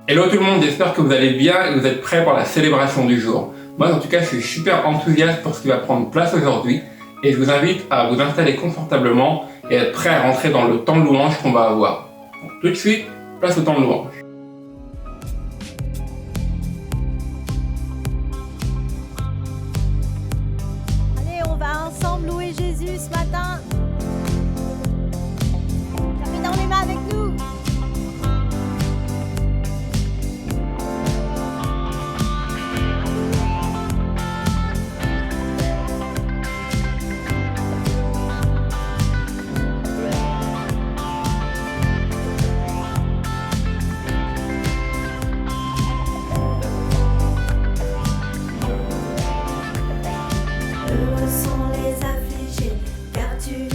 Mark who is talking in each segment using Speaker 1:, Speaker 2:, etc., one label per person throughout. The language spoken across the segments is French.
Speaker 1: Hello tout le monde, j'espère que vous allez bien et que vous êtes prêts pour la célébration du jour. Moi en tout cas je suis super enthousiaste pour ce qui va prendre place aujourd'hui et je vous invite à vous installer confortablement et être prêt à rentrer dans le temps de louange qu'on va avoir. Donc, tout de suite, place au temps de louange.
Speaker 2: Allez, on va ensemble louer Jésus ce matin. Tapez dans les mains avec nous.
Speaker 3: Heureux sont les affligés, car tu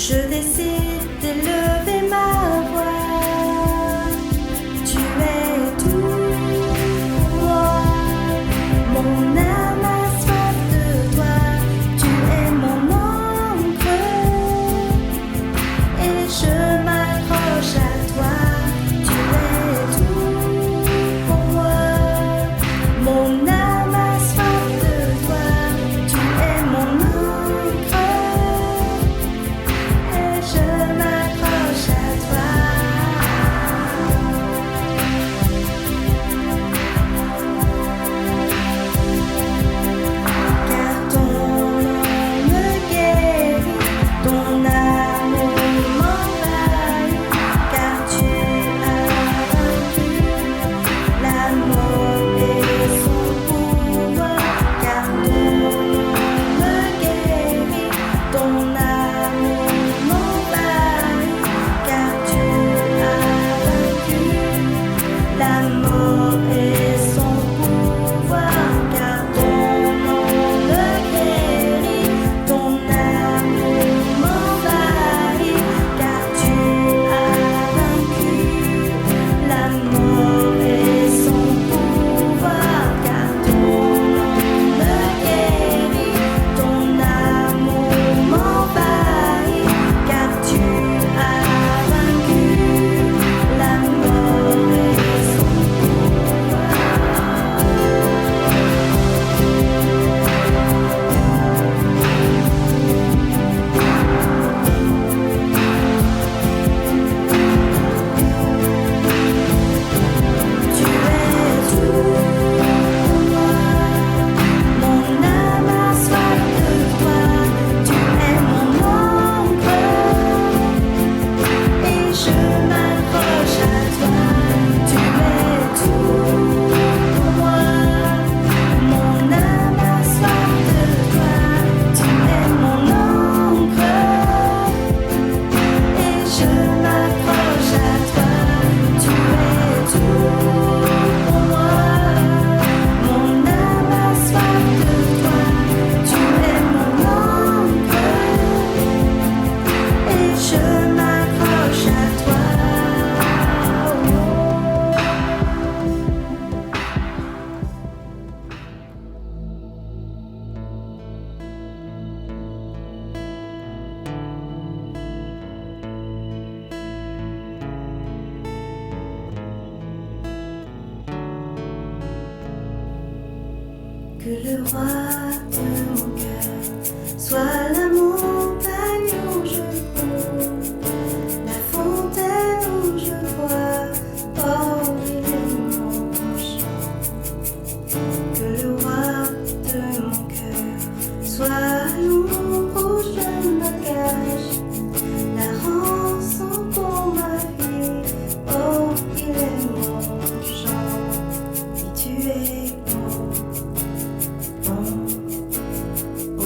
Speaker 3: Je décide d'élever ma voix. Tu es tout pour moi. Mon âme a soif de toi. Tu es mon encre et je m'accroche à toi. Tu es tout pour moi. Mon âme a soif de toi. Tu es mon encre et je m'accroche à toi. Car ton nom me guérit, ton amour m'envahit, car tu as vaincu la mort et son pouvoir. Car ton nom me guérit, ton amour m'envahit, car tu as vaincu la mort et son pouvoir. Car ton nom me guérit, ton amour m'envahit, car tu as vaincu la mort et son pouvoir. Car ton nom me guérit, ton amour m'envahit, car tu as vaincu la mort et son pouvoir. Tu es tout pour moi. Mon âme a soif de toi. Tu es mon encre et je m'accroche à toi. Tu es tout pour moi. Mon âme a soif de toi. Tu es mon encre et je m'accroche à toi. Tu es tout pour moi. Mon âme a soif de toi. Tu es mon encre et je m'accroche à toi. Que le roi de mon cœur soit la montagne où je cours, la fontaine où je bois, oh il est mon chant. Que le roi de mon cœur soit l'ombre où je me cache, la rançon pour ma vie, oh il est mon chant. Et tu es bon. Oh, oh,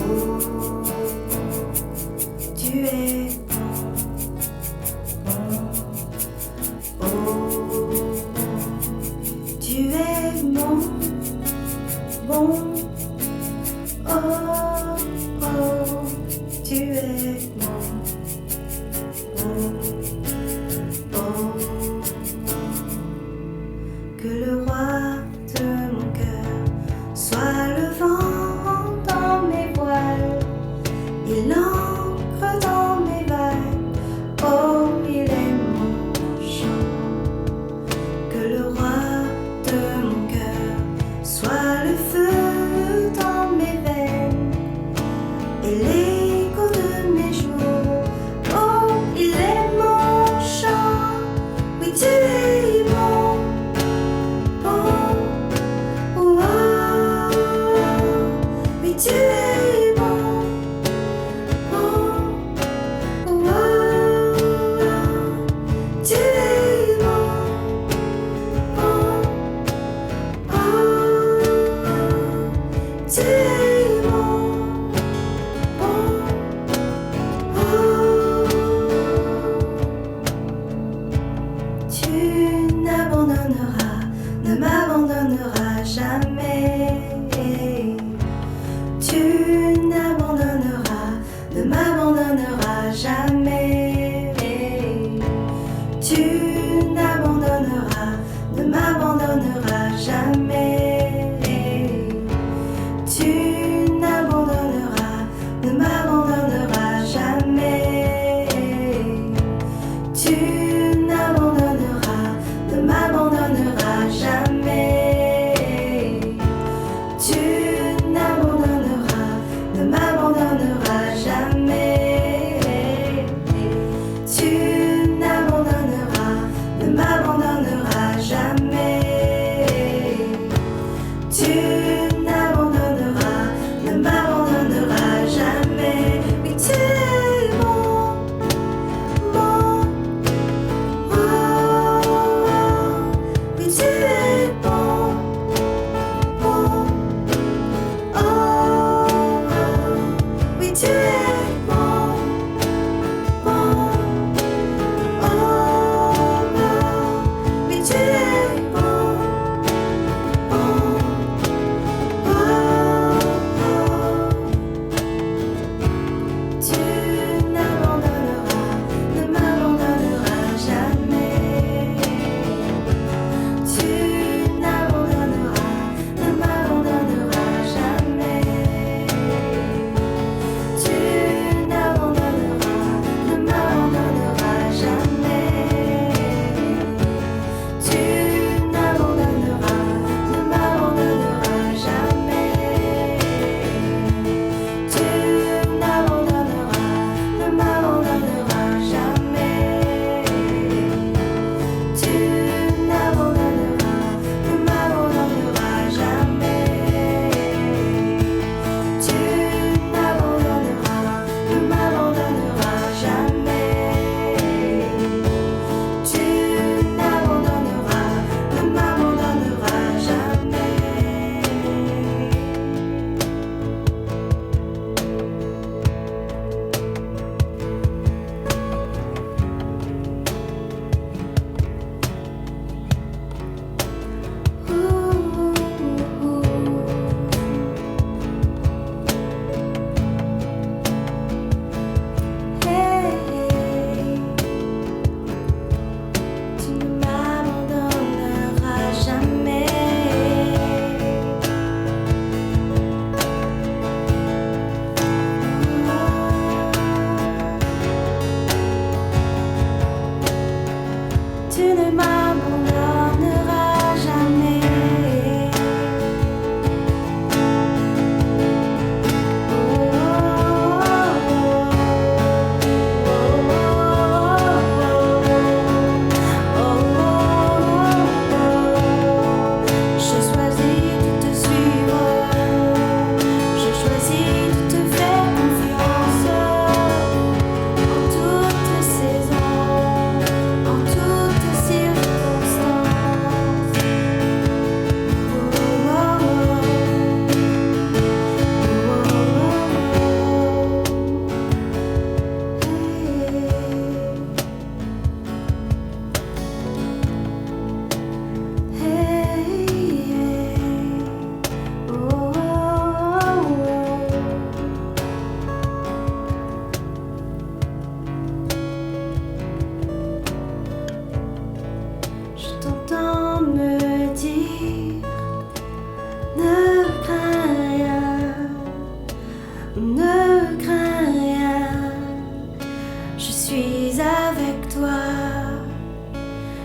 Speaker 3: Je suis avec toi,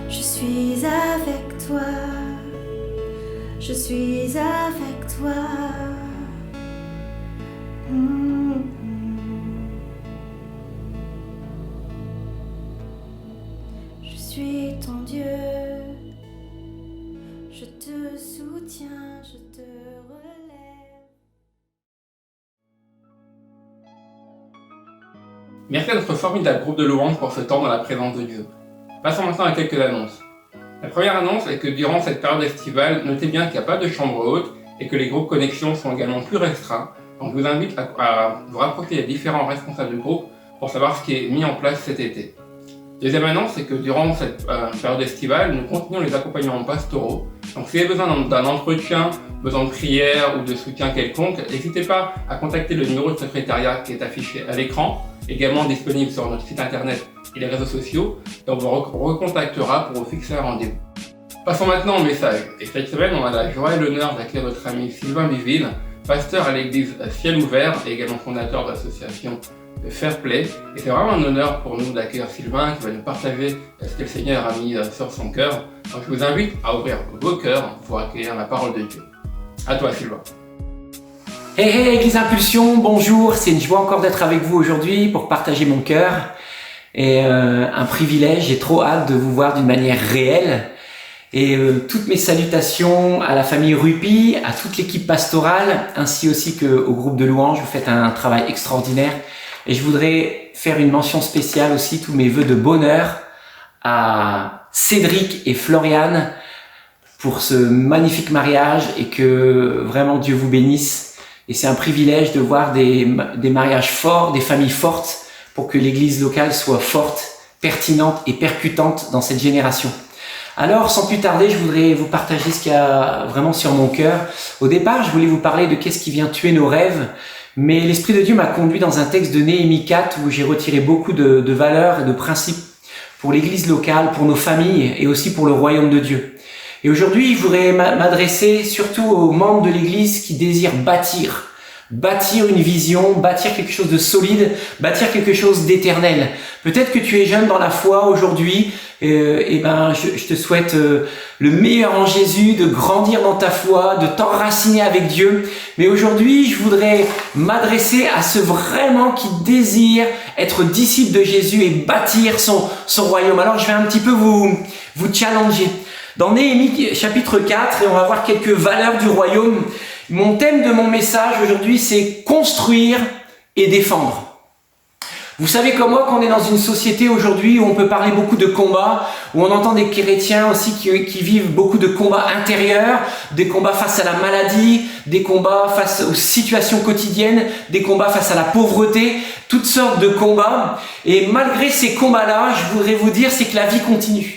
Speaker 3: je suis avec toi, je suis avec toi. Je suis ton Dieu, je te soutiens, je te relève.
Speaker 1: Merci à notre formidable groupe de louanges pour ce temps dans la présence de Dieu. Passons maintenant à quelques annonces. La première annonce est que durant cette période estivale, notez bien qu'il n'y a pas de chambre haute et que les groupes connexion sont également plus restreints. Donc je vous invite à vous rapprocher des différents responsables de groupe pour savoir ce qui est mis en place cet été. Deuxième annonce, c'est que durant cette période estivale, nous continuons les accompagnements pastoraux. Donc si vous avez besoin d'un entretien, besoin de prière ou de soutien quelconque, n'hésitez pas à contacter le numéro de secrétariat qui est affiché à l'écran, également disponible sur notre site internet et les réseaux sociaux, et on vous recontactera pour vous fixer un rendez-vous. Passons maintenant au message. Et cette semaine, on a la joie et l'honneur d'accueillir notre ami Sylvain Biville, pasteur à l'église Ciel Ouvert et également fondateur de l'association Fair Play. Et c'est vraiment un honneur pour nous d'accueillir Sylvain qui va nous partager ce que le Seigneur a mis sur son cœur. Donc je vous invite à ouvrir vos cœurs pour accueillir la parole de Dieu. À toi Sylvain.
Speaker 4: Hey Église Impulsion, bonjour, c'est une joie encore d'être avec vous aujourd'hui pour partager mon cœur et un privilège, j'ai trop hâte de vous voir d'une manière réelle et toutes mes salutations à la famille Rupi, à toute l'équipe pastorale ainsi aussi qu'au groupe de louanges, vous faites un travail extraordinaire et je voudrais faire une mention spéciale aussi, tous mes vœux de bonheur à Cédric et Floriane pour ce magnifique mariage et que vraiment Dieu vous bénisse. Et c'est un privilège de voir des mariages forts, des familles fortes, pour que l'église locale soit forte, pertinente et percutante dans cette génération. Alors, sans plus tarder, je voudrais vous partager ce qu'il y a vraiment sur mon cœur. Au départ, je voulais vous parler de qu'est-ce qui vient tuer nos rêves, mais l'Esprit de Dieu m'a conduit dans un texte de Néhémie 4 où j'ai retiré beaucoup de valeurs et de principes pour l'église locale, pour nos familles et aussi pour le royaume de Dieu. Et aujourd'hui, je voudrais m'adresser surtout aux membres de l'Église qui désirent bâtir une vision, bâtir quelque chose de solide, bâtir quelque chose d'éternel. Peut-être que tu es jeune dans la foi aujourd'hui, je te souhaite le meilleur en Jésus, de grandir dans ta foi, de t'enraciner avec Dieu. Mais aujourd'hui, je voudrais m'adresser à ceux vraiment qui désirent être disciples de Jésus et bâtir son royaume. Alors, je vais un petit peu vous challenger. Dans Néhémie chapitre 4, et on va voir quelques valeurs du royaume. Mon thème de mon message aujourd'hui, c'est construire et défendre. Vous savez comme moi qu'on est dans une société aujourd'hui où on peut parler beaucoup de combats, où on entend des chrétiens aussi qui vivent beaucoup de combats intérieurs, des combats face à la maladie, des combats face aux situations quotidiennes, des combats face à la pauvreté, toutes sortes de combats. Et malgré ces combats-là, je voudrais vous dire, c'est que la vie continue.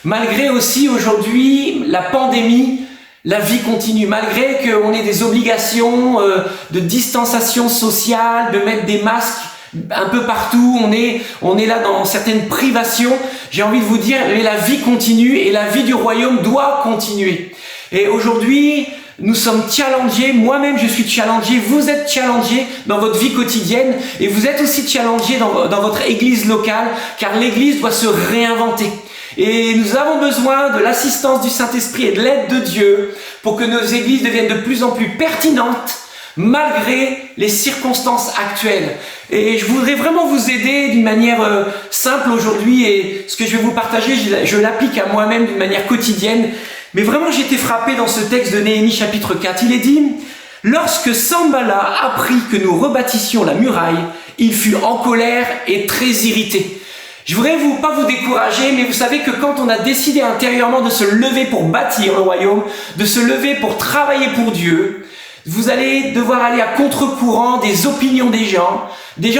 Speaker 4: Malgré aussi aujourd'hui la pandémie, la vie continue. Malgré qu'on ait des obligations de distanciation sociale, de mettre des masques un peu partout, on est là dans certaines privations. J'ai envie de vous dire, mais la vie continue et la vie du royaume doit continuer. Et aujourd'hui, nous sommes challengés, moi-même je suis challengé, vous êtes challengés dans votre vie quotidienne et vous êtes aussi challengés dans votre église locale, car l'église doit se réinventer. Et nous avons besoin de l'assistance du Saint-Esprit et de l'aide de Dieu pour que nos églises deviennent de plus en plus pertinentes malgré les circonstances actuelles. Et je voudrais vraiment vous aider d'une manière simple aujourd'hui et ce que je vais vous partager, je l'applique à moi-même d'une manière quotidienne. Mais vraiment, j'ai été frappé dans ce texte de Néhémie chapitre 4. Il est dit « Lorsque Sanballat apprit que nous rebâtissions la muraille, il fut en colère et très irrité. » Je voudrais pas vous décourager, mais vous savez que quand on a décidé intérieurement de se lever pour bâtir le royaume, de se lever pour travailler pour Dieu, vous allez devoir aller à contre-courant des opinions des gens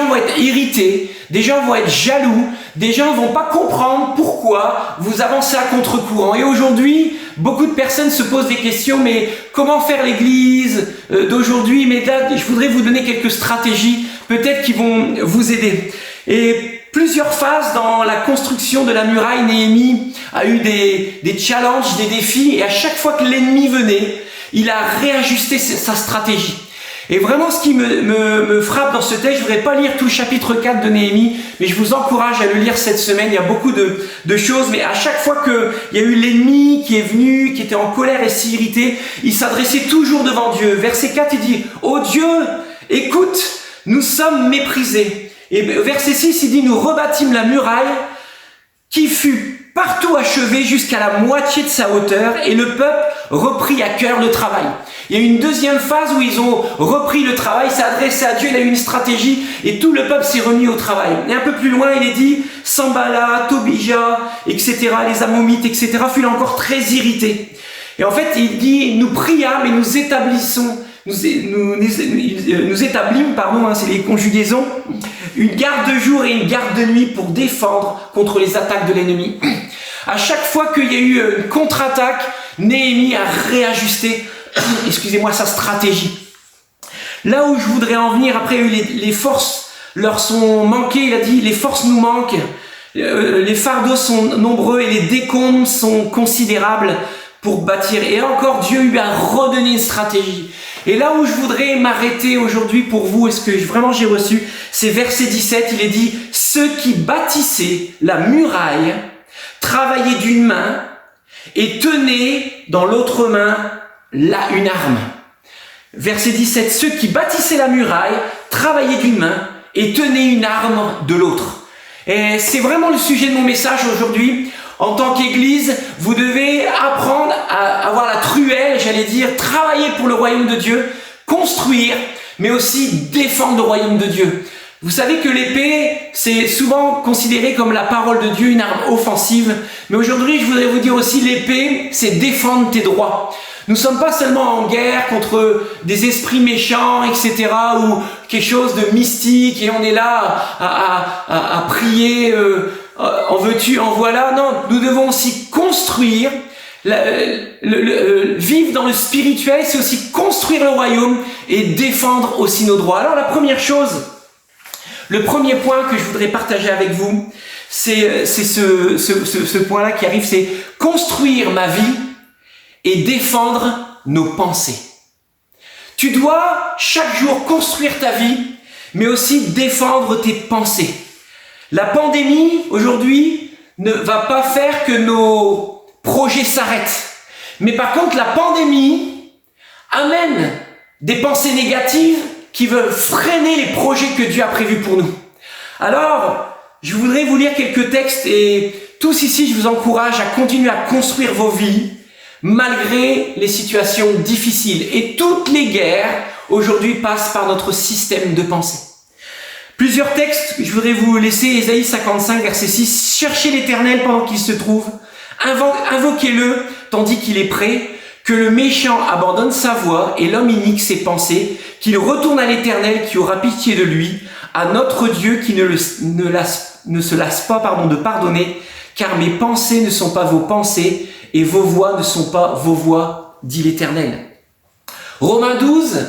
Speaker 4: vont être irrités, des gens vont être jaloux, des gens vont pas comprendre pourquoi vous avancez à contre-courant. Et aujourd'hui, beaucoup de personnes se posent des questions, mais comment faire l'église d'aujourd'hui? Mais là, je voudrais vous donner quelques stratégies, peut-être qui vont vous aider. Et plusieurs phases dans la construction de la muraille, Néhémie a eu des challenges, des défis, et à chaque fois que l'ennemi venait, il a réajusté sa stratégie. Et vraiment, ce qui me frappe dans ce texte, je voudrais pas lire tout le chapitre 4 de Néhémie, mais je vous encourage à le lire cette semaine. Il y a beaucoup de choses, mais à chaque fois qu'il y a eu l'ennemi qui est venu, qui était en colère et si irrité, il s'adressait toujours devant Dieu. Verset 4, il dit, « Ô Dieu, écoute, nous sommes méprisés. » Et verset 6, il dit, « Nous rebâtîmes la muraille qui fut partout achevée jusqu'à la moitié de sa hauteur, et le peuple reprit à cœur le travail. » Il y a eu une deuxième phase où ils ont repris le travail, s'est adressé à Dieu, il a eu une stratégie, et tout le peuple s'est remis au travail. Et un peu plus loin, il est dit, Sambala, Tobija, etc., les Amomites, etc., furent encore très irrités. Et en fait, il dit, nous priâmes et nous établissons, nous établîmes, c'est les conjugaisons, une garde de jour et une garde de nuit pour défendre contre les attaques de l'ennemi. À chaque fois qu'il y a eu une contre-attaque, Néhémie a réajusté, sa stratégie. Là où je voudrais en venir, après les forces leur sont manquées, il a dit, les forces nous manquent, les fardeaux sont nombreux et les décombres sont considérables pour bâtir. Et encore, Dieu lui a redonné une stratégie. Et là où je voudrais m'arrêter aujourd'hui pour vous, et ce que vraiment j'ai reçu, c'est verset 17, il est dit, ceux qui bâtissaient la muraille travaillaient d'une main et tenaient dans l'autre main une arme. Verset 17, ceux qui bâtissaient la muraille travaillaient d'une main et tenaient une arme de l'autre. Et c'est vraiment le sujet de mon message aujourd'hui. En tant qu'Église, vous devez apprendre à avoir la truelle, travailler pour le royaume de Dieu, construire, mais aussi défendre le royaume de Dieu. Vous savez que l'épée, c'est souvent considéré comme la parole de Dieu, une arme offensive. Mais aujourd'hui, je voudrais vous dire aussi, l'épée, c'est défendre tes droits. Nous ne sommes pas seulement en guerre contre des esprits méchants, etc., ou quelque chose de mystique, et on est là à prier, en veux-tu, en voilà. Non, nous devons aussi construire, vivre dans le spirituel, c'est aussi construire le royaume et défendre aussi nos droits. Alors la première chose, le premier point que je voudrais partager avec vous, c'est ce point-là qui arrive, c'est construire ma vie et défendre nos pensées. Tu dois chaque jour construire ta vie, mais aussi défendre tes pensées. La pandémie, aujourd'hui, ne va pas faire que nos projets s'arrêtent. Mais par contre, la pandémie amène des pensées négatives qui veulent freiner les projets que Dieu a prévus pour nous. Alors, je voudrais vous lire quelques textes et tous ici, je vous encourage à continuer à construire vos vies malgré les situations difficiles. Et toutes les guerres, aujourd'hui, passent par notre système de pensée. Plusieurs textes, je voudrais vous laisser, Ésaïe 55, verset 6. « Cherchez l'Éternel pendant qu'il se trouve, invoquez-le tandis qu'il est près, que le méchant abandonne sa voie et l'homme inique ses pensées, qu'il retourne à l'Éternel qui aura pitié de lui, à notre Dieu qui ne se lasse pas de pardonner, car mes pensées ne sont pas vos pensées, et vos voix ne sont pas vos voix, dit l'Éternel. » Romains 12,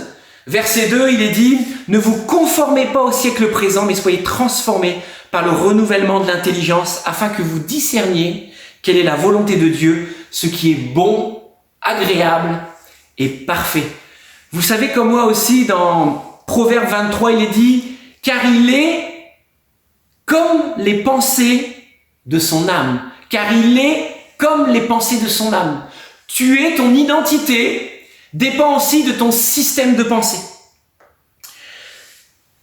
Speaker 4: verset 2, il est dit « Ne vous conformez pas au siècle présent, mais soyez transformés par le renouvellement de l'intelligence, afin que vous discerniez quelle est la volonté de Dieu, ce qui est bon, agréable et parfait. » Vous savez comme moi aussi, dans Proverbe 23, il est dit « Car il est comme les pensées de son âme. » Car il est comme les pensées de son âme. Ton identité dépend aussi de ton système de pensée.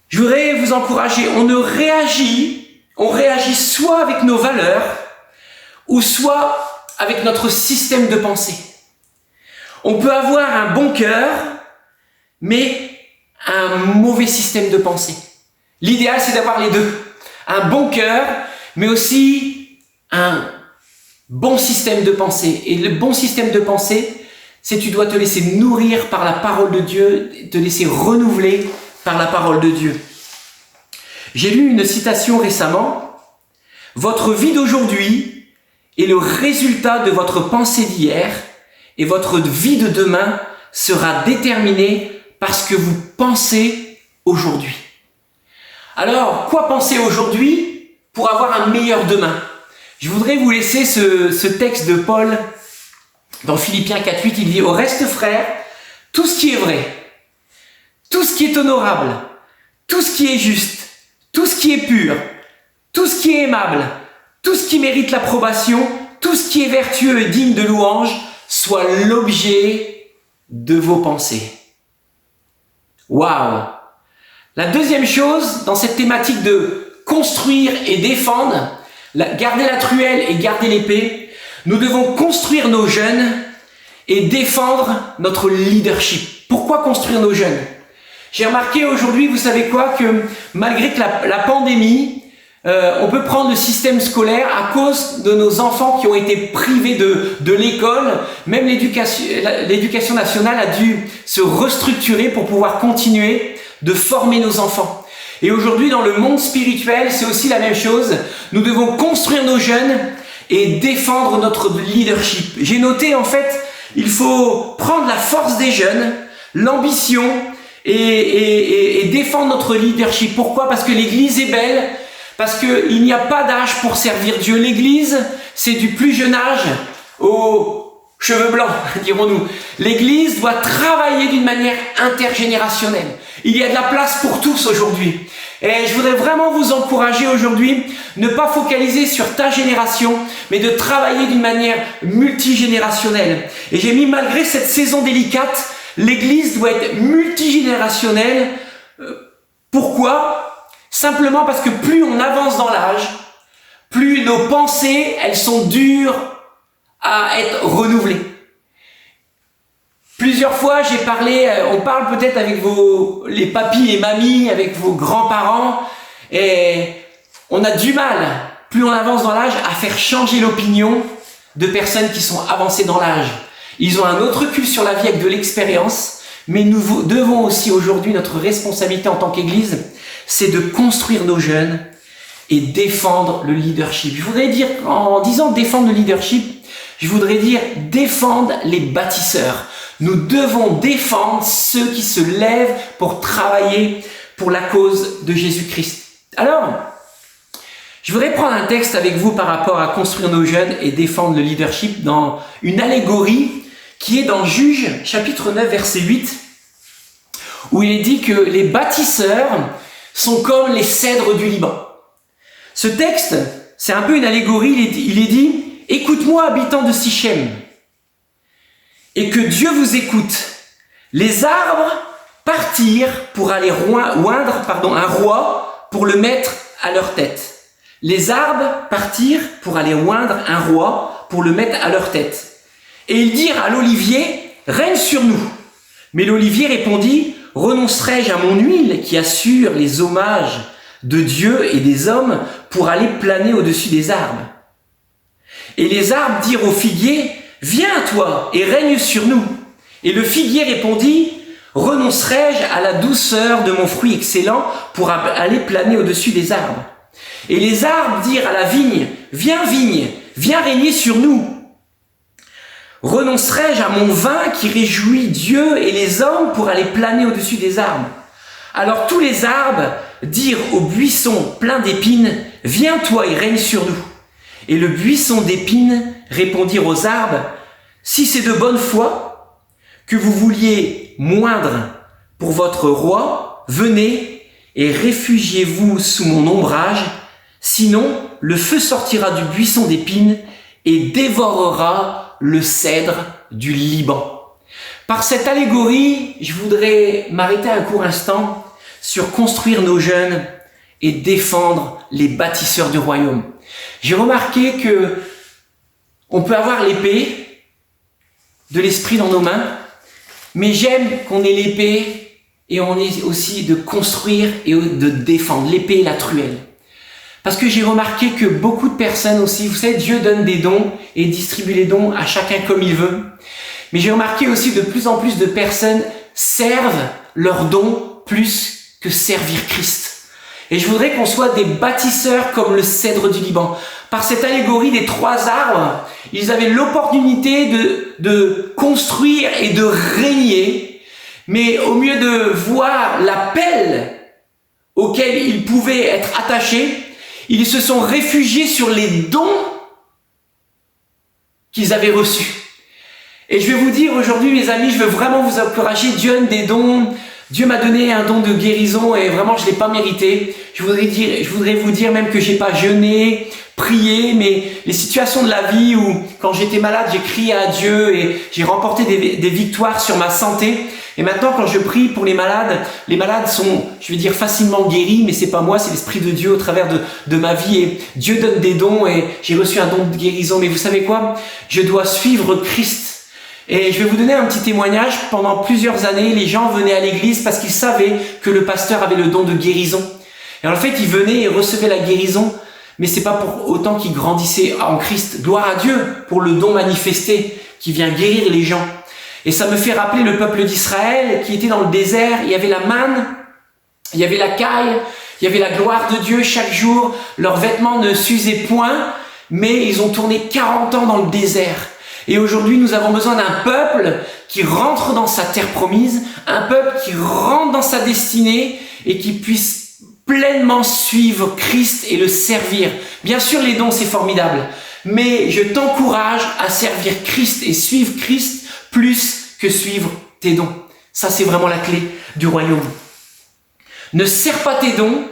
Speaker 4: Je voudrais vous encourager, on réagit soit avec nos valeurs, ou soit avec notre système de pensée. On peut avoir un bon cœur, mais un mauvais système de pensée. L'idéal, c'est d'avoir les deux. Un bon cœur, mais aussi un bon système de pensée. Et le bon système de pensée, c'est tu dois te laisser nourrir par la parole de Dieu, te laisser renouveler par la parole de Dieu. J'ai lu une citation récemment. « Votre vie d'aujourd'hui est le résultat de votre pensée d'hier et votre vie de demain sera déterminée par ce que vous pensez aujourd'hui. » Alors, quoi penser aujourd'hui pour avoir un meilleur demain? Je voudrais vous laisser ce texte de Paul dans Philippiens 4.8, il dit « Au reste, frères, tout ce qui est vrai, tout ce qui est honorable, tout ce qui est juste, tout ce qui est pur, tout ce qui est aimable, tout ce qui mérite l'approbation, tout ce qui est vertueux et digne de louange, soit l'objet de vos pensées. Waouh! La deuxième chose, dans cette thématique de construire et défendre, garder la truelle et garder l'épée, nous devons construire nos jeunes et défendre notre leadership. Pourquoi construire nos jeunes? J'ai remarqué aujourd'hui, vous savez quoi, que malgré que la pandémie, on peut prendre le système scolaire à cause de nos enfants qui ont été privés de l'école. Même l'éducation nationale a dû se restructurer pour pouvoir continuer de former nos enfants. Et aujourd'hui, dans le monde spirituel, c'est aussi la même chose. Nous devons construire nos jeunes et défendre notre leadership. J'ai noté, en fait, il faut prendre la force des jeunes, l'ambition et défendre notre leadership. Pourquoi? Parce que l'Église est belle, parce qu'il n'y a pas d'âge pour servir Dieu. L'Église, c'est du plus jeune âge au cheveux blancs, dirons-nous. L'Église doit travailler d'une manière intergénérationnelle. Il y a de la place pour tous aujourd'hui. Et je voudrais vraiment vous encourager aujourd'hui, ne pas focaliser sur ta génération, mais de travailler d'une manière multigénérationnelle. Et j'ai mis, malgré cette saison délicate, l'Église doit être multigénérationnelle. Pourquoi? Simplement parce que plus on avance dans l'âge, plus nos pensées, elles sont dures à être renouvelées. Plusieurs fois, j'ai parlé, on parle peut-être avec les papis et mamies, avec vos grands-parents, et on a du mal, plus on avance dans l'âge, à faire changer l'opinion de personnes qui sont avancées dans l'âge. Ils ont un autre recul sur la vie avec de l'expérience, mais nous devons aussi aujourd'hui, notre responsabilité en tant qu'Église, c'est de construire nos jeunes et défendre le leadership. Je voudrais dire, en disant défendre le leadership, je voudrais dire défendre les bâtisseurs. Nous devons défendre ceux qui se lèvent pour travailler pour la cause de Jésus-Christ. Alors, je voudrais prendre un texte avec vous par rapport à construire nos jeunes et défendre le leadership dans une allégorie qui est dans Juges, chapitre 9, verset 8, où il est dit que les bâtisseurs sont comme les cèdres du Liban. Ce texte, c'est un peu une allégorie, il est dit « Écoute-moi, habitants de Sichem, et que Dieu vous écoute. Les arbres partirent pour aller oindre un roi pour le mettre à leur tête. Les arbres partirent pour aller oindre un roi pour le mettre à leur tête. Et ils dirent à l'olivier, règne sur nous. Mais l'olivier répondit, renoncerai-je à mon huile qui assure les hommages de Dieu et des hommes pour aller planer au-dessus des arbres? Et les arbres dirent au figuier, viens toi et règne sur nous. Et le figuier répondit, renoncerai-je à la douceur de mon fruit excellent pour aller planer au-dessus des arbres? Et les arbres dirent à la vigne, viens régner sur nous. Renoncerai-je à mon vin qui réjouit Dieu et les hommes pour aller planer au-dessus des arbres? Alors tous les arbres dirent au buisson plein d'épines, viens toi et règne sur nous. Et le buisson d'épines répondit aux arbres, si c'est de bonne foi que vous vouliez moindre pour votre roi, venez et réfugiez-vous sous mon ombrage, sinon le feu sortira du buisson d'épines et dévorera le cèdre du Liban. Par cette allégorie, je voudrais m'arrêter un court instant sur construire nos jeunes et défendre les bâtisseurs du royaume. J'ai remarqué que on peut avoir l'épée de l'esprit dans nos mains, mais j'aime qu'on ait l'épée et on ait aussi de construire et de défendre l'épée et la truelle. Parce que j'ai remarqué que beaucoup de personnes aussi, vous savez, Dieu donne des dons et distribue les dons à chacun comme il veut. Mais j'ai remarqué aussi de plus en plus de personnes servent leurs dons plus que servir Christ. Et je voudrais qu'on soit des bâtisseurs comme le cèdre du Liban. Par cette allégorie des 3 arbres, ils avaient l'opportunité de construire et de régner. Mais au mieux de voir l'appel auquel ils pouvaient être attachés, ils se sont réfugiés sur les dons qu'ils avaient reçus. Et je vais vous dire aujourd'hui, mes amis, je veux vraiment vous encourager. Dieu donne des dons Dieu m'a donné un don de guérison et vraiment je l'ai pas mérité. Je voudrais vous dire même que j'ai pas jeûné, prié, mais les situations de la vie où quand j'étais malade, j'ai crié à Dieu et j'ai remporté des victoires sur ma santé. Et maintenant, quand je prie pour les malades sont, je vais dire, facilement guéris, mais c'est pas moi, c'est l'Esprit de Dieu au travers de ma vie. Et Dieu donne des dons et j'ai reçu un don de guérison. Mais vous savez quoi? Je dois suivre Christ. Et je vais vous donner un petit témoignage. Pendant plusieurs années, les gens venaient à l'église parce qu'ils savaient que le pasteur avait le don de guérison. Et en fait, ils venaient et recevaient la guérison, mais c'est pas pour autant qu'ils grandissaient en Christ. Gloire à Dieu pour le don manifesté qui vient guérir les gens. Et ça me fait rappeler le peuple d'Israël qui était dans le désert. Il y avait la manne, il y avait la caille, il y avait la gloire de Dieu chaque jour. Leurs vêtements ne s'usaient point, mais ils ont tourné 40 ans dans le désert. Et aujourd'hui, nous avons besoin d'un peuple qui rentre dans sa terre promise, un peuple qui rentre dans sa destinée et qui puisse pleinement suivre Christ et le servir. Bien sûr, les dons, c'est formidable, mais je t'encourage à servir Christ et suivre Christ plus que suivre tes dons. Ça, c'est vraiment la clé du royaume. Ne sers pas tes dons,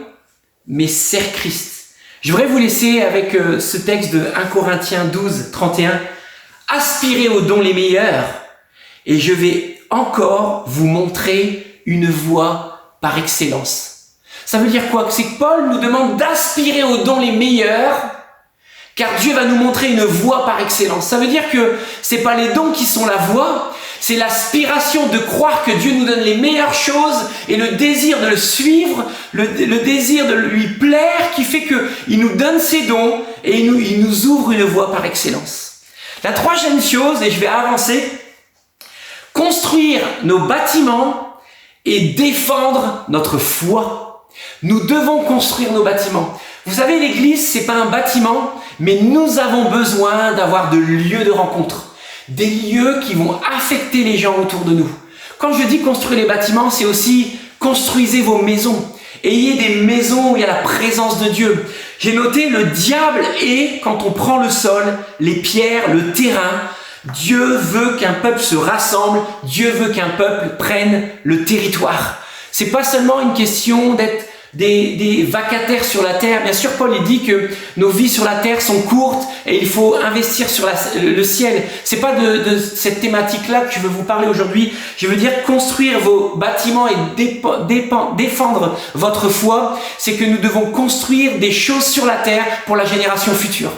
Speaker 4: mais sers Christ. Je voudrais vous laisser avec ce texte de 1 Corinthiens 12, 31. Aspirez aux dons les meilleurs et je vais encore vous montrer une voie par excellence. Ça veut dire quoi? C'est que Paul nous demande d'aspirer aux dons les meilleurs car Dieu va nous montrer une voie par excellence. Ça veut dire que c'est pas les dons qui sont la voie, c'est l'aspiration de croire que Dieu nous donne les meilleures choses et le désir de le suivre, le désir de lui plaire qui fait qu'il nous donne ses dons et il nous ouvre une voie par excellence. La troisième chose, et je vais avancer, construire nos bâtiments et défendre notre foi. Nous devons construire nos bâtiments. Vous savez, l'église, c'est pas un bâtiment, mais nous avons besoin d'avoir de lieux de rencontre, des lieux qui vont affecter les gens autour de nous. Quand je dis construire les bâtiments, c'est aussi construisez vos maisons. Ayez des maisons où il y a la présence de Dieu. J'ai noté, le diable est, quand on prend le sol, les pierres, le terrain. Dieu veut qu'un peuple se rassemble. Dieu veut qu'un peuple prenne le territoire. C'est pas seulement une question d'être des vacataires sur la terre. Bien sûr, Paul il dit que nos vies sur la terre sont courtes et il faut investir sur le ciel. C'est pas de cette thématique-là que je veux vous parler aujourd'hui. Je veux dire construire vos bâtiments et défendre votre foi. C'est que nous devons construire des choses sur la terre pour la génération future.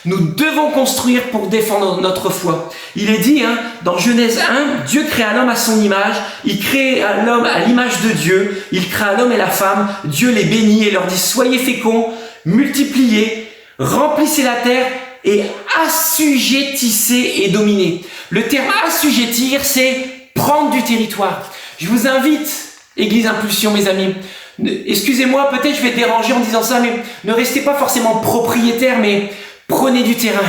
Speaker 4: Nous devons construire pour défendre notre foi. Il est dit dans Genèse 1, Dieu créa l'homme à son image, il créa l'homme à l'image de Dieu, il créa l'homme et la femme, Dieu les bénit et leur dit soyez féconds, multipliez, remplissez la terre et assujettissez et dominez. Le terme assujettir, c'est prendre du territoire. Je vous invite, Église Impulsion, mes amis, excusez-moi, peut-être je vais déranger en disant ça, mais ne restez pas forcément propriétaire, mais prenez du terrain,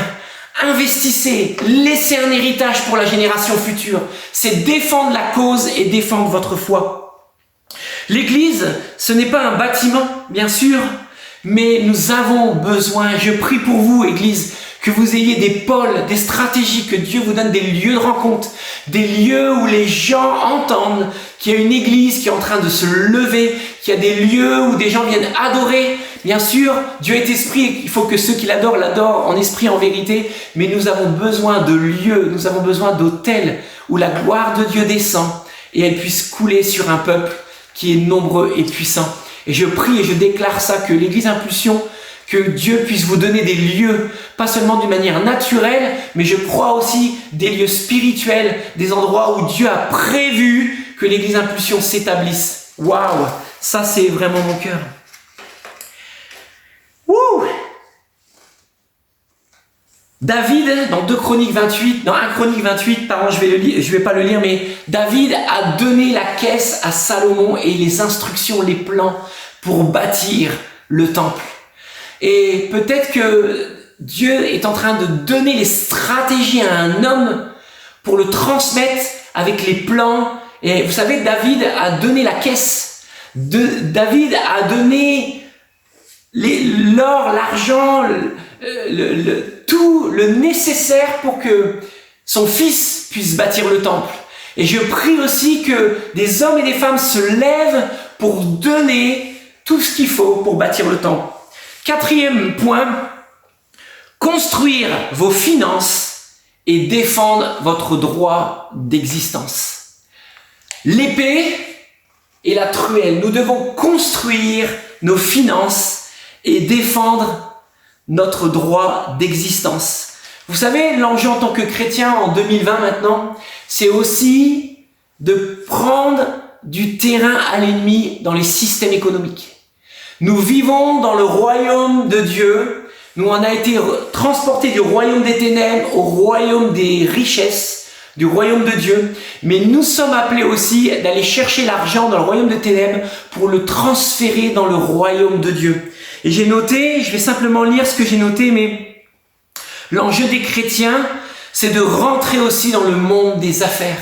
Speaker 4: investissez, laissez un héritage pour la génération future. C'est défendre la cause et défendre votre foi. L'église, ce n'est pas un bâtiment, bien sûr, mais nous avons besoin, je prie pour vous, Église, que vous ayez des pôles, des stratégies, que Dieu vous donne des lieux de rencontre, des lieux où les gens entendent qu'il y a une église qui est en train de se lever, qu'il y a des lieux où des gens viennent adorer. Bien sûr, Dieu est esprit, il faut que ceux qui l'adorent, l'adorent en esprit, en vérité, mais nous avons besoin de lieux, nous avons besoin d'hôtels où la gloire de Dieu descend et elle puisse couler sur un peuple qui est nombreux et puissant. Et je prie et je déclare ça, que l'Église Impulsion, que Dieu puisse vous donner des lieux, pas seulement d'une manière naturelle, mais je crois aussi des lieux spirituels, des endroits où Dieu a prévu que l'Église Impulsion s'établisse. Waouh, ça c'est vraiment mon cœur. Wouh! David, dans 2 Chroniques 28, dans 1 Chronique 28, pardon, je vais pas le lire, mais David a donné la caisse à Salomon et les instructions, les plans pour bâtir le temple. Et peut-être que Dieu est en train de donner les stratégies à un homme pour le transmettre avec les plans. Et vous savez, David a donné la caisse. David a donné l'or, l'argent, tout le nécessaire pour que son fils puisse bâtir le temple. Et je prie aussi que des hommes et des femmes se lèvent pour donner tout ce qu'il faut pour bâtir le temple. 4e point, construire vos finances et défendre votre droit d'existence. L'épée et la truelle, nous devons construire nos finances et défendre notre droit d'existence. Vous savez, l'enjeu en tant que chrétien en 2020 maintenant, c'est aussi de prendre du terrain à l'ennemi dans les systèmes économiques. Nous vivons dans le royaume de Dieu. Nous, on a été transportés du royaume des ténèbres au royaume des richesses, du royaume de Dieu. Mais nous sommes appelés aussi d'aller chercher l'argent dans le royaume des ténèbres pour le transférer dans le royaume de Dieu. Et j'ai noté, je vais simplement lire ce que j'ai noté, mais l'enjeu des chrétiens, c'est de rentrer aussi dans le monde des affaires.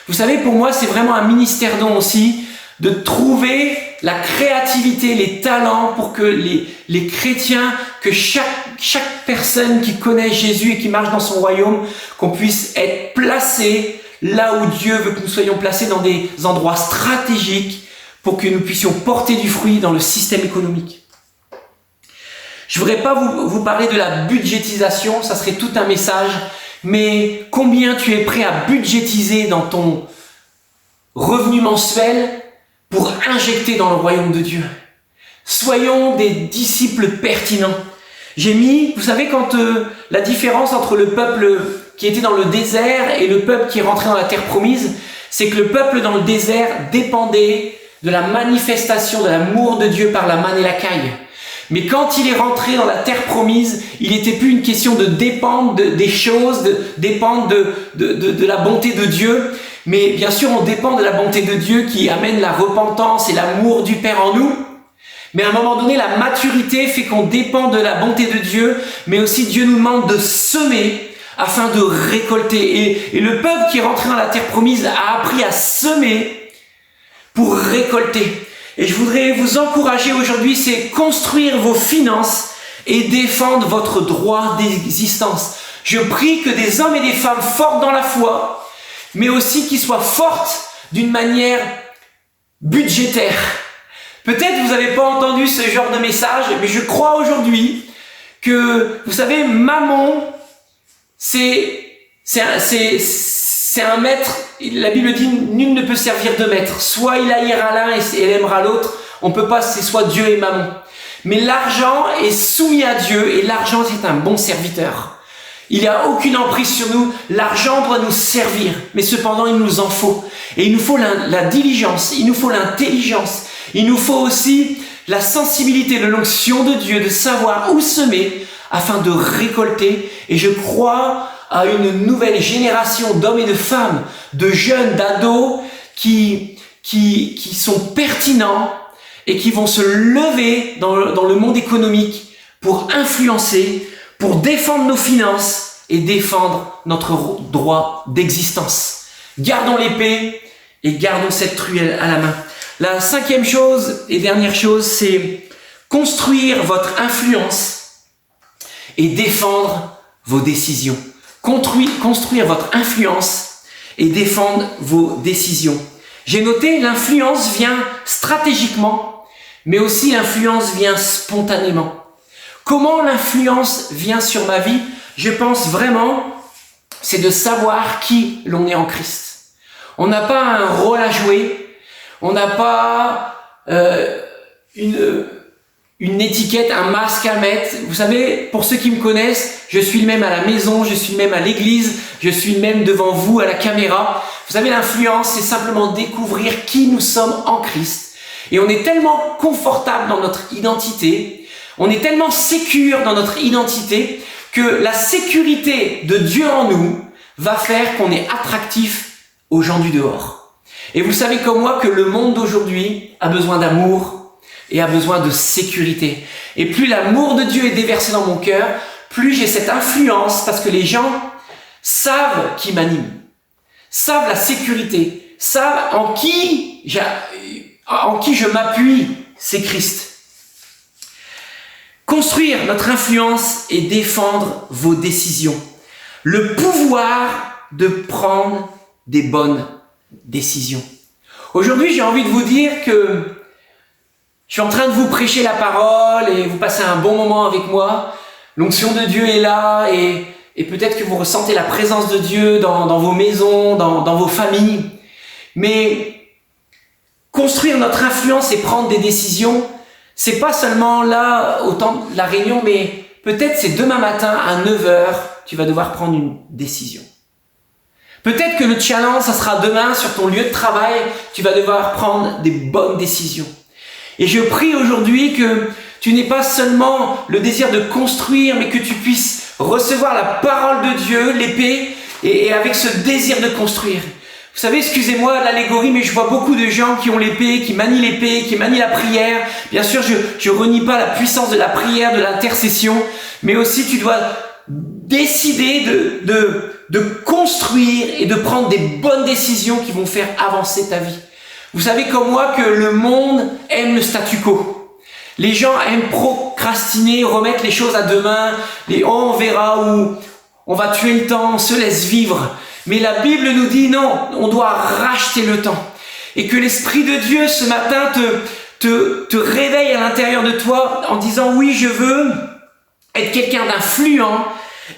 Speaker 4: Vous savez, pour moi, c'est vraiment un ministère don aussi, de trouver la créativité, les talents pour que les chrétiens, que chaque personne qui connaît Jésus et qui marche dans son royaume, qu'on puisse être placé là où Dieu veut que nous soyons placés, dans des endroits stratégiques pour que nous puissions porter du fruit dans le système économique. Je ne voudrais pas vous parler de la budgétisation, ça serait tout un message, mais combien tu es prêt à budgétiser dans ton revenu mensuel pour injecter dans le royaume de Dieu. Soyons des disciples pertinents. J'ai mis, vous savez, quand la différence entre le peuple qui était dans le désert et le peuple qui est rentré dans la terre promise, c'est que le peuple dans le désert dépendait de la manifestation de l'amour de Dieu par la manne et la caille. Mais quand il est rentré dans la terre promise, il n'était plus une question de dépendre des choses, de dépendre de la bonté de Dieu. Mais bien sûr, on dépend de la bonté de Dieu qui amène la repentance et l'amour du Père en nous. Mais à un moment donné, la maturité fait qu'on dépend de la bonté de Dieu, mais aussi Dieu nous demande de semer afin de récolter. Et le peuple qui est rentré dans la terre promise a appris à semer pour récolter. Et je voudrais vous encourager aujourd'hui, c'est construire vos finances et défendre votre droit d'existence. Je prie que des hommes et des femmes forts dans la foi, mais aussi qui soient fortes d'une manière budgétaire. Peut-être vous n'avez pas entendu ce genre de message, mais je crois aujourd'hui que, vous savez, maman, c'est un maître. La Bible dit, nul ne peut servir de maître. Soit il haïra l'un et il aimera l'autre. On peut pas, c'est soit Dieu et maman. Mais l'argent est soumis à Dieu et l'argent c'est un bon serviteur. Il n'y a aucune emprise sur nous. L'argent doit nous servir, mais cependant il nous en faut. Et il nous faut la diligence, il nous faut l'intelligence, il nous faut aussi la sensibilité de l'onction de Dieu, de savoir où semer afin de récolter. Et je crois à une nouvelle génération d'hommes et de femmes, de jeunes, d'ados qui sont pertinents et qui vont se lever dans le monde économique pour influencer, pour défendre nos finances et défendre notre droit d'existence. Gardons l'épée et gardons cette truelle à la main. La 5e chose et dernière chose, c'est construire votre influence et défendre vos décisions. Construire votre influence et défendre vos décisions. J'ai noté, l'influence vient stratégiquement, mais aussi l'influence vient spontanément. Comment l'influence vient sur ma vie? Je pense vraiment, c'est de savoir qui l'on est en Christ. On n'a pas un rôle à jouer, on n'a pas une étiquette, un masque à mettre. Vous savez, pour ceux qui me connaissent, je suis le même à la maison, je suis le même à l'église, je suis le même devant vous à la caméra. Vous savez, l'influence, c'est simplement découvrir qui nous sommes en Christ. Et on est tellement confortable dans notre identité, on est tellement sécure dans notre identité que la sécurité de Dieu en nous va faire qu'on est attractif aux gens du dehors. Et vous savez comme moi que le monde d'aujourd'hui a besoin d'amour et a besoin de sécurité. Et plus l'amour de Dieu est déversé dans mon cœur, plus j'ai cette influence parce que les gens savent qui m'anime, savent la sécurité, savent en qui je m'appuie, c'est Christ. Construire notre influence et défendre vos décisions. Le pouvoir de prendre des bonnes décision. Aujourd'hui, j'ai envie de vous dire que je suis en train de vous prêcher la parole et vous passez un bon moment avec moi. L'onction de Dieu est là et peut-être que vous ressentez la présence de Dieu dans vos maisons, dans vos familles. Mais construire notre influence et prendre des décisions, c'est pas seulement là au temps de la réunion, mais peut-être c'est demain matin à 9h, tu vas devoir prendre une décision. Peut-être que le challenge, ça sera demain sur ton lieu de travail, tu vas devoir prendre des bonnes décisions. Et je prie aujourd'hui que tu n'aies pas seulement le désir de construire, mais que tu puisses recevoir la parole de Dieu, l'épée, et avec ce désir de construire. Vous savez, excusez-moi l'allégorie, mais je vois beaucoup de gens qui ont l'épée, qui manient la prière. Bien sûr, je renie pas la puissance de la prière, de l'intercession, mais aussi tu dois décider de construire et de prendre des bonnes décisions qui vont faire avancer ta vie. Vous savez comme moi que le monde aime le statu quo. Les gens aiment procrastiner, remettre les choses à demain, on verra où on va tuer le temps, on se laisse vivre. Mais la Bible nous dit non, on doit racheter le temps. Et que l'Esprit de Dieu ce matin te réveille à l'intérieur de toi en disant oui, je veux être quelqu'un d'influent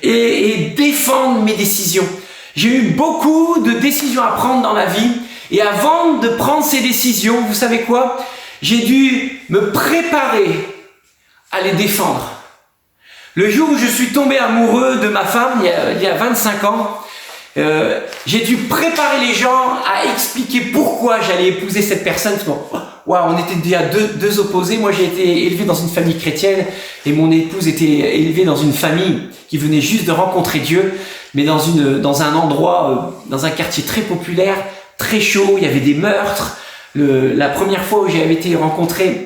Speaker 4: et défendre mes décisions. J'ai eu beaucoup de décisions à prendre dans ma vie et avant de prendre ces décisions, vous savez quoi? J'ai dû me préparer à les défendre. Le jour où je suis tombé amoureux de ma femme, il y a 25 ans, j'ai dû préparer les gens à expliquer pourquoi j'allais épouser cette personne. Waouh, on était déjà deux opposés. Moi, j'ai été élevé dans une famille chrétienne et mon épouse était élevée dans une famille qui venait juste de rencontrer Dieu, mais dans un endroit, dans un quartier très populaire, très chaud. Il y avait des meurtres. La première fois où j'avais été rencontrer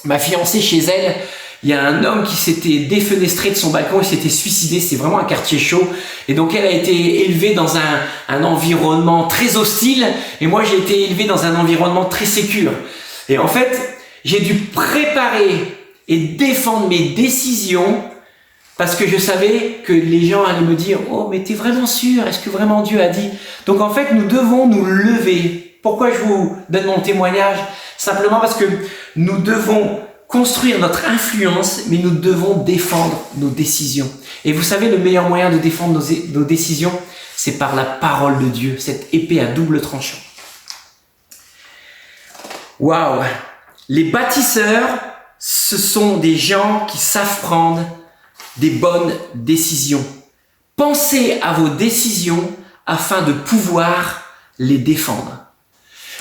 Speaker 4: ma fiancée chez elle, il y a un homme qui s'était défenestré de son balcon et s'était suicidé. C'est vraiment un quartier chaud. Et donc, elle a été élevée dans un environnement très hostile. Et moi, j'ai été élevé dans un environnement très sécure. Et en fait, j'ai dû préparer et défendre mes décisions parce que je savais que les gens allaient me dire « Oh, mais t'es vraiment sûr? Est-ce que vraiment Dieu a dit ?» Donc, en fait, nous devons nous lever. Pourquoi je vous donne mon témoignage? Simplement parce que nous devons construire notre influence, mais nous devons défendre nos décisions. Et vous savez, le meilleur moyen de défendre nos décisions, c'est par la parole de Dieu, cette épée à double tranchant. Waouh! Les bâtisseurs, ce sont des gens qui savent prendre des bonnes décisions. Pensez à vos décisions afin de pouvoir les défendre.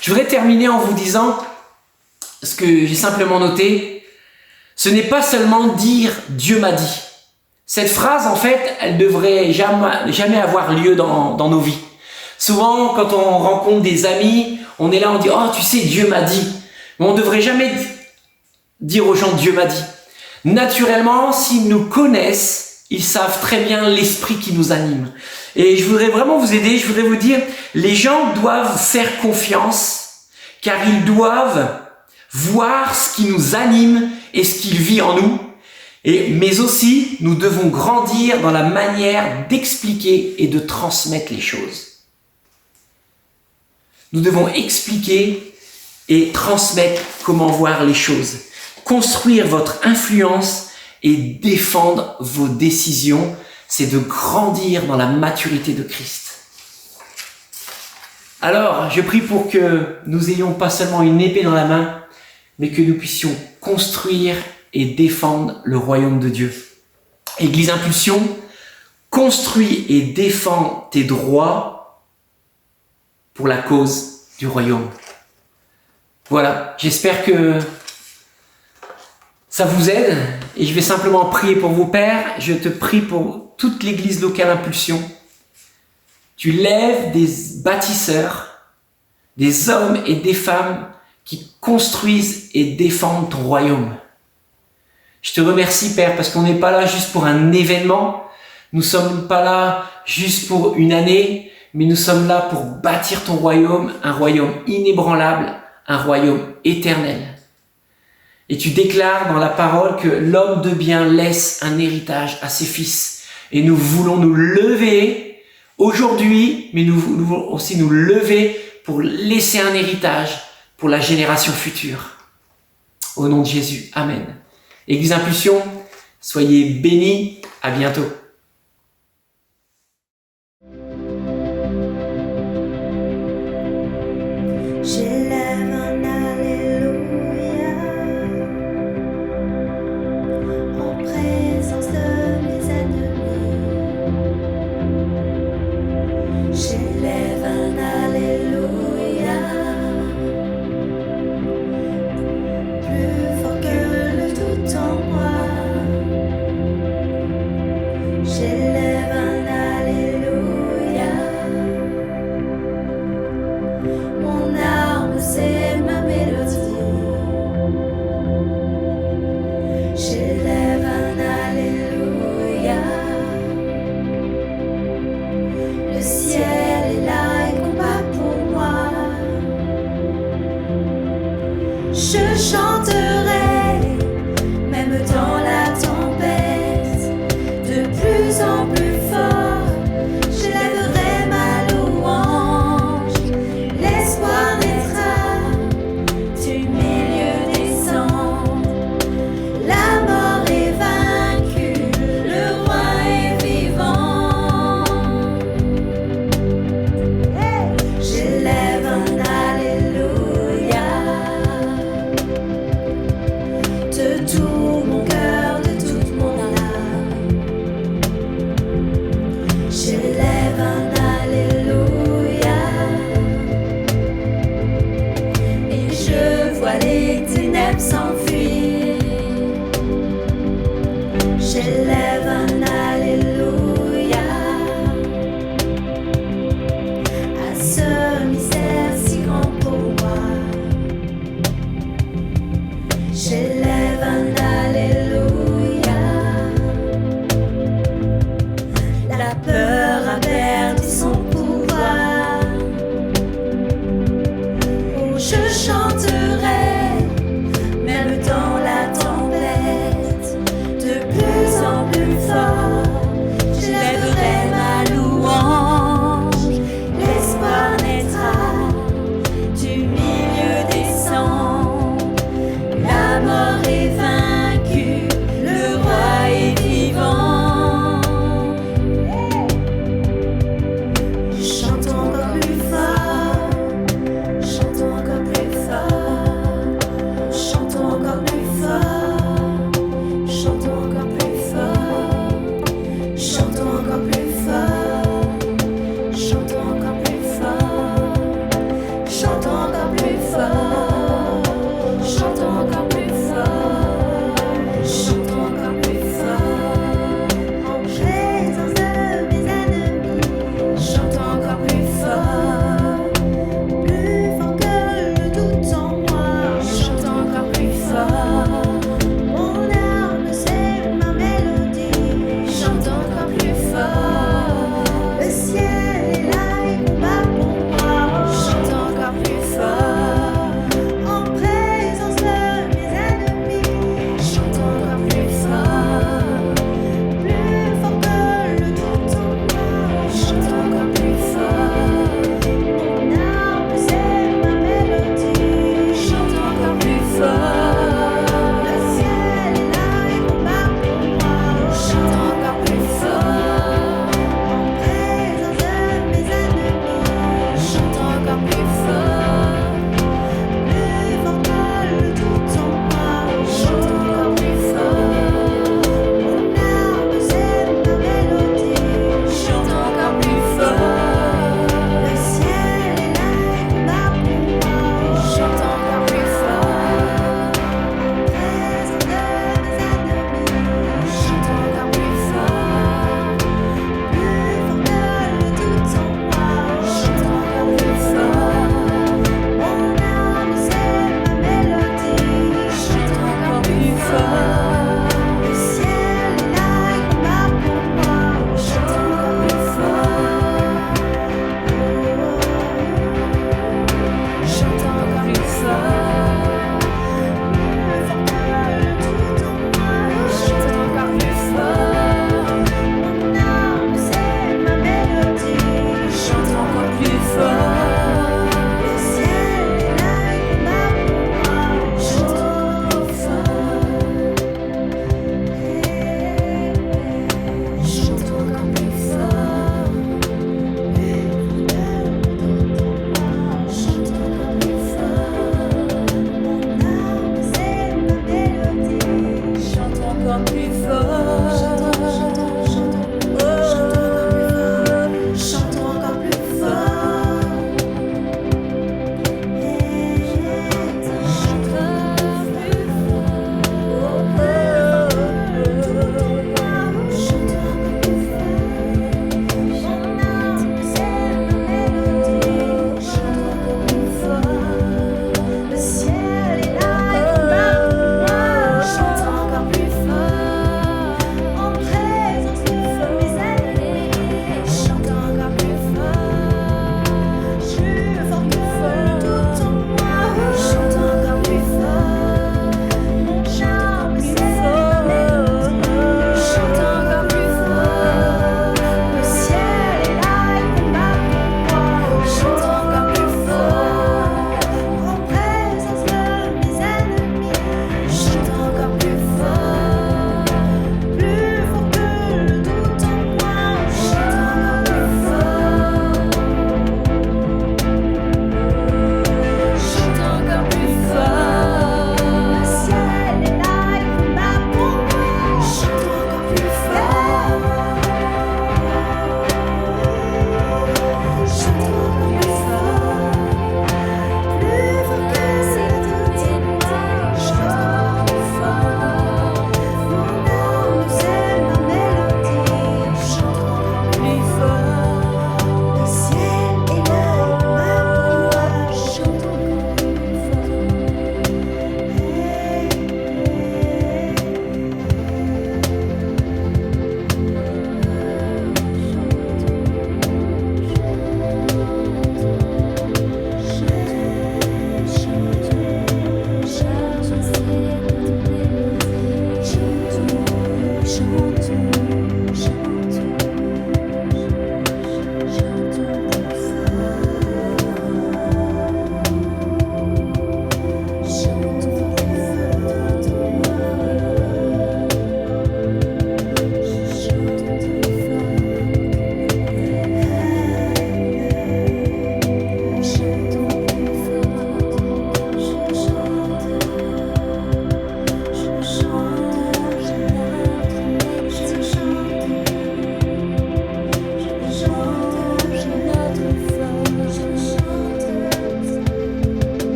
Speaker 4: Je voudrais terminer en vous disant ce que j'ai simplement noté. Ce n'est pas seulement dire « Dieu m'a dit ». Cette phrase, en fait, elle devrait jamais avoir lieu dans nos vies. Souvent, quand on rencontre des amis, on est là, on dit « Oh, tu sais, Dieu m'a dit ». Mais on ne devrait jamais dire aux gens « Dieu m'a dit ». Naturellement, s'ils nous connaissent, ils savent très bien l'esprit qui nous anime. Et je voudrais vraiment vous aider, je voudrais vous dire, les gens doivent faire confiance, car ils doivent voir ce qui nous anime et ce qu'il vit en nous. Mais aussi, nous devons grandir dans la manière d'expliquer et de transmettre les choses. Nous devons expliquer et transmettre comment voir les choses. Construire votre influence et défendre vos décisions, c'est de grandir dans la maturité de Christ. Alors, je prie pour que nous ayons pas seulement une épée dans la main, mais que nous puissions construire et défendre le royaume de Dieu. Église Impulsion, construis et défends tes droits pour la cause du royaume. Voilà, j'espère que ça vous aide et je vais simplement prier pour vos pères. Je te prie pour toute l'église locale Impulsion. Tu lèves des bâtisseurs, des hommes et des femmes qui construisent et défendent ton royaume. Je te remercie, Père, parce qu'on n'est pas là juste pour un événement. Nous ne sommes pas là juste pour une année, mais nous sommes là pour bâtir ton royaume, un royaume inébranlable, un royaume éternel. Et tu déclares dans la parole que l'homme de bien laisse un héritage à ses fils. Et nous voulons nous lever aujourd'hui, mais nous voulons aussi nous lever pour laisser un héritage pour la génération future. Au nom de Jésus, Amen. Église Impulsion, soyez bénis, à bientôt.
Speaker 3: J'élève un alléluia en présence de mes ennemis. J'élève un alléluia plus fort que le tout en moi. J'élève un alléluia. Mon arme, c'est ma mélodie. J'élève un alléluia. Le ciel est là et combat pour moi. Je chanterai, même dans la tempête, de plus en plus fort. J'élèverai ma louange. L'espoir naîtra du milieu des cendres. La mort est vaincue, le roi est vivant. J'élève un alléluia de tout mon cœur, de toute mon âme.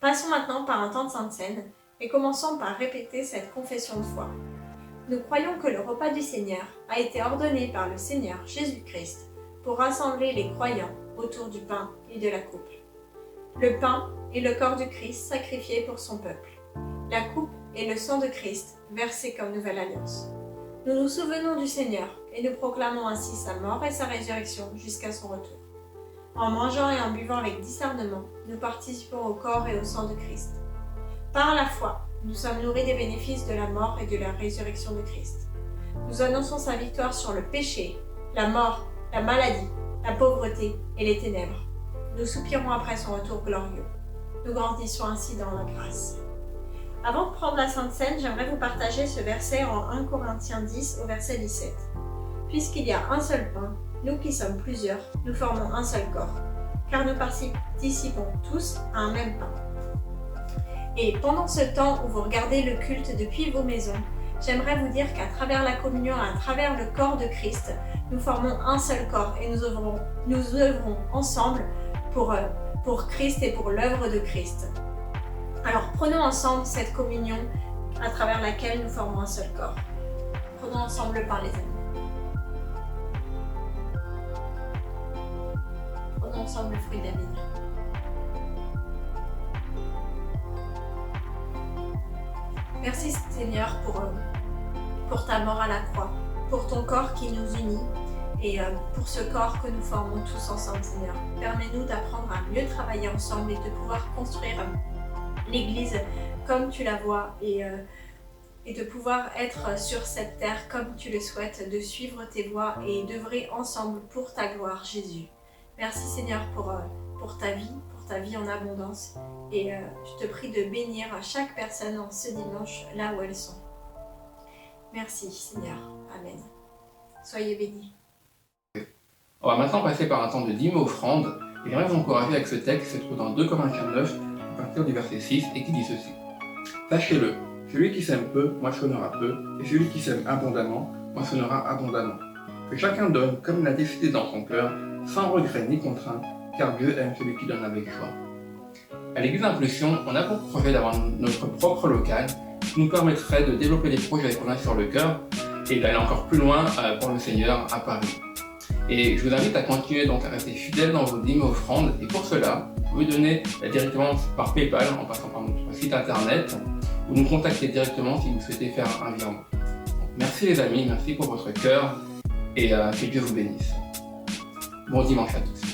Speaker 5: Passons maintenant par un temps de Sainte Seine et commençons par répéter cette confession de foi. Nous croyons que le repas du Seigneur a été ordonné par le Seigneur Jésus-Christ pour rassembler les croyants autour du pain et de la coupe. Le pain est le corps du Christ sacrifié pour son peuple. La coupe est le sang de Christ versé comme nouvelle alliance. Nous nous souvenons du Seigneur et nous proclamons ainsi sa mort et sa résurrection jusqu'à son retour. En mangeant et en buvant avec discernement, nous participons au corps et au sang de Christ. Par la foi, nous sommes nourris des bénéfices de la mort et de la résurrection de Christ. Nous annonçons sa victoire sur le péché, la mort, la maladie, la pauvreté et les ténèbres. Nous soupirons après son retour glorieux. Nous grandissons ainsi dans la grâce. Avant de prendre la Sainte Seine, j'aimerais vous partager ce verset en 1 Corinthiens 10 au verset 17. Puisqu'il y a un seul pain, nous qui sommes plusieurs, nous formons un seul corps, car nous participons tous à un même pain. Et pendant ce temps où vous regardez le culte depuis vos maisons, j'aimerais vous dire qu'à travers la communion, à travers le corps de Christ, nous formons un seul corps et nous œuvrons ensemble pour Christ et pour l'œuvre de Christ. Alors prenons ensemble cette communion à travers laquelle nous formons un seul corps. Prenons ensemble le pain, les amis. Prenons ensemble le fruit de la vigne. Merci Seigneur pour ta mort à la croix, pour ton corps qui nous unit et pour ce corps que nous formons tous ensemble, Seigneur. Permets-nous d'apprendre à mieux travailler ensemble et de pouvoir construire l'Église comme tu la vois et de pouvoir être sur cette terre comme tu le souhaites, de suivre tes voies et d'œuvrer ensemble pour ta gloire, Jésus. Merci Seigneur pour ta vie en abondance et je te prie de bénir chaque personne en ce dimanche là où elles sont. Merci Seigneur. Amen. Soyez bénis.
Speaker 1: On va maintenant passer par un temps de dîme offrande et j'aimerais vous encourager avec ce texte qui se trouve dans 2 Corinthiens 9 à partir du verset 6 et qui dit ceci. Sachez-le, celui qui sème peu moissonnera peu et celui qui sème abondamment moissonnera abondamment. Que chacun donne comme il a décidé dans son cœur, sans regret ni contrainte, car Dieu aime celui qui donne avec joie. À l'Église Impulsion, on a pour projet d'avoir notre propre local qui nous permettrait de développer des projets qu'on a sur le cœur et d'aller encore plus loin pour le Seigneur à Paris. Et je vous invite à continuer donc à rester fidèles dans vos dîmes et offrandes et pour cela, vous pouvez donner directement par PayPal en passant par notre site internet ou nous contacter directement si vous souhaitez faire un virement. Donc, merci les amis, merci pour votre cœur et que Dieu vous bénisse. Bon dimanche à tous.